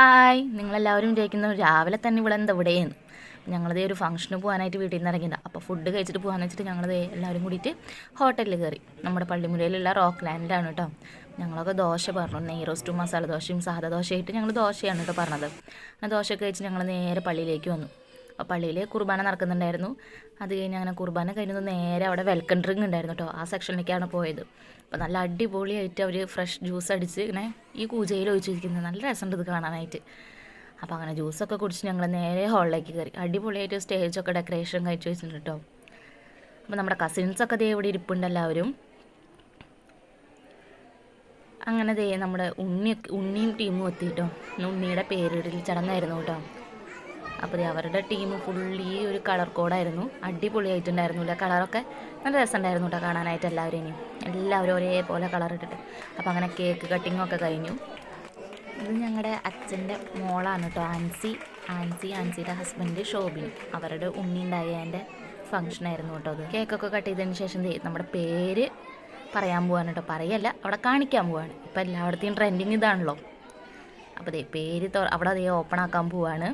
Hi, നിങ്ങളെല്ലാവരും വിചാരിക്കുന്നു രാവിലെ തന്നെ ഇവിടെ എന്താ ഇവിടെയെന്ന്. ഞങ്ങളിതേ ഒരു ഫംഗ്ഷന് പോകാനായിട്ട് വീട്ടിൽ നിന്ന് ഇറങ്ങിയില്ല. അപ്പോൾ ഫുഡ് കഴിച്ചിട്ട് പോകാമെന്ന് വെച്ചിട്ട് ഞങ്ങളിതേ എല്ലാവരും കൂടിയിട്ട് ഹോട്ടലിൽ കയറി. നമ്മുടെ പള്ളിമുരയിലുള്ള റോക്ക് ലാൻഡിലാണ് കേട്ടോ. ഞങ്ങളൊക്കെ ദോശ പറഞ്ഞു, നെയ് റോസ്റ്റും മസാല ദോശയും സാധാ ദോശയായിട്ട് ഞങ്ങൾ ദോശയാണ് കേട്ടോ പറഞ്ഞത്. ആ ദോശയൊക്കെ കഴിച്ച് ഞങ്ങൾ നേരെ പള്ളിയിലേക്ക് വന്നു. അപ്പോൾ പള്ളിയിൽ കുർബാന നടക്കുന്നുണ്ടായിരുന്നു. അത് കഴിഞ്ഞ് അങ്ങനെ കുർബാന കഴിഞ്ഞത് നേരെ അവിടെ വെൽക്കം ഡ്രിങ്ക് ഉണ്ടായിരുന്നു കേട്ടോ. ആ സെക്ഷനിലേക്കാണ് പോയത്. അപ്പോൾ നല്ല അടിപൊളിയായിട്ട് അവർ ഫ്രഷ് ജ്യൂസ് അടിച്ച് ഇങ്ങനെ ഈ കൂജയിൽ ഒഴിച്ചിരിക്കുന്നത് നല്ല രസമുണ്ട് ഇത് കാണാനായിട്ട്. അപ്പോൾ അങ്ങനെ ജ്യൂസൊക്കെ കുടിച്ച് ഞങ്ങൾ നേരെ ഹാളിലേക്ക് കയറി. അടിപൊളിയായിട്ട് സ്റ്റേജൊക്കെ ഡെക്കറേഷൻ കഴിച്ച് വെച്ചിട്ടുണ്ട് കേട്ടോ. അപ്പോൾ നമ്മുടെ കസിൻസൊക്കെ ദേ ഇവിടെ ഇരിപ്പുണ്ട് എല്ലാവരും. അങ്ങനെ ദേ നമ്മുടെ ഉണ്ണിയും ടീമും എത്തിയിട്ടോ. ഉണ്ണിയുടെ പേരിടൽ ചടങ്ങായിരുന്നു കേട്ടോ. അപ്പോൾ അവരുടെ ടീം ഫുള്ളി ഒരു കളർ കോഡായിരുന്നു. അടിപൊളിയായിട്ടുണ്ടായിരുന്നില്ല കളറൊക്കെ നല്ല രസമുണ്ടായിരുന്നു കേട്ടോ കാണാനായിട്ട്. എല്ലാവരും ഒരേപോലെ കളർ ഇട്ടിട്ട്. അപ്പോൾ അങ്ങനെ കേക്ക് കട്ടിങ്ങൊക്കെ കഴിഞ്ഞു. ഇത് ഞങ്ങളുടെ അച്ഛൻ്റെ മോളാണ് കേട്ടോ, ആൻസിയുടെ ഹസ്ബൻഡ് ഷോബിൻ. അവരുടെ ഉണ്ണി ഉണ്ടായതിൻ്റെ ഫംഗ്ഷനായിരുന്നു കേട്ടോ അത്. കേക്കൊക്കെ കട്ട് ചെയ്തതിന് ശേഷം നമ്മുടെ പേര് പറയാൻ പോവാണ് കേട്ടോ. പറയല്ല, അവിടെ കാണിക്കാൻ പോവാണ്. ഇപ്പോൾ എല്ലായിടത്തെയും ട്രെൻഡിങ് ഇതാണല്ലോ. അപ്പോൾ പേര് അവിടെ അതേ ഓപ്പൺ ആക്കാൻ പോവാണ്.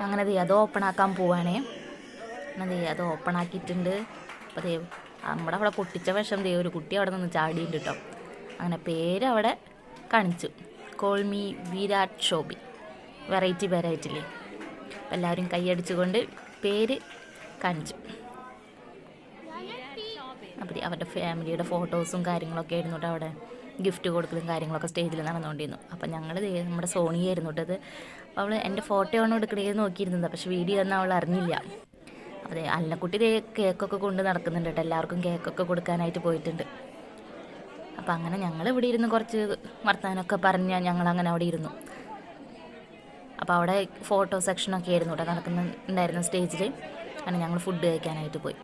അങ്ങനെ അത് ഓപ്പൺ ആക്കാൻ പോവാണേ. അത് ഓപ്പൺ ആക്കിയിട്ടുണ്ട്. അപ്പോൾ നമ്മുടെ അവിടെ പൊട്ടിച്ച വശം ഒരു കുട്ടി അവിടെ നിന്ന് ചാടിയിട്ടുണ്ട് കേട്ടോ. അങ്ങനെ പേര് അവിടെ കാണിച്ചു, കോൾമി വിരാട് ഷോബി. വെറൈറ്റി പേരായിട്ടില്ലേ. അപ്പോൾ എല്ലാവരും കൈയടിച്ചുകൊണ്ട് പേര് കാണിച്ചു. അപ്പോൾ അവരുടെ ഫാമിലിയുടെ ഫോട്ടോസും കാര്യങ്ങളൊക്കെ ആയിരുന്നു കേട്ടോ. അവിടെ ഗിഫ്റ്റ് കൊടുക്കലും കാര്യങ്ങളൊക്കെ സ്റ്റേജിൽ നടന്നുകൊണ്ടിരുന്നു. അപ്പം ഞങ്ങൾ നമ്മുടെ സോണിയായിരുന്നു കേട്ടത്. അപ്പോൾ അവൾ എൻ്റെ ഫോട്ടോ ആണ് എടുക്കണേന്ന് നോക്കിയിരുന്നത്. പക്ഷേ വീഡിയോ ഒന്നും അവൾ അറിഞ്ഞില്ല. അതെ, അല്ലക്കുട്ടി കേക്കൊക്കെ കൊണ്ട് നടക്കുന്നുണ്ട് കേട്ടോ. എല്ലാവർക്കും കേക്കൊക്കെ കൊടുക്കാനായിട്ട് പോയിട്ടുണ്ട്. അപ്പം അങ്ങനെ ഞങ്ങൾ ഇവിടെ ഇരുന്ന് കുറച്ച് വർത്തമാനമൊക്കെ പറഞ്ഞ് ഞങ്ങളങ്ങനെ അവിടെ ഇരുന്നു. അപ്പോൾ അവിടെ ഫോട്ടോ സെക്ഷനൊക്കെ ആയിരുന്നു കേട്ടോ നടക്കുന്നുണ്ടായിരുന്ന സ്റ്റേജിൽ. അങ്ങനെ ഞങ്ങൾ ഫുഡ് കഴിക്കാനായിട്ട് പോയി.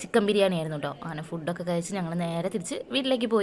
ചിക്കൻ ബിരിയാണി ആയിരുന്നു കേട്ടോ. അങ്ങനെ ഫുഡൊക്കെ കഴിച്ച് ഞങ്ങൾ നേരെ തിരിച്ച് വീട്ടിലേക്ക് പോയി.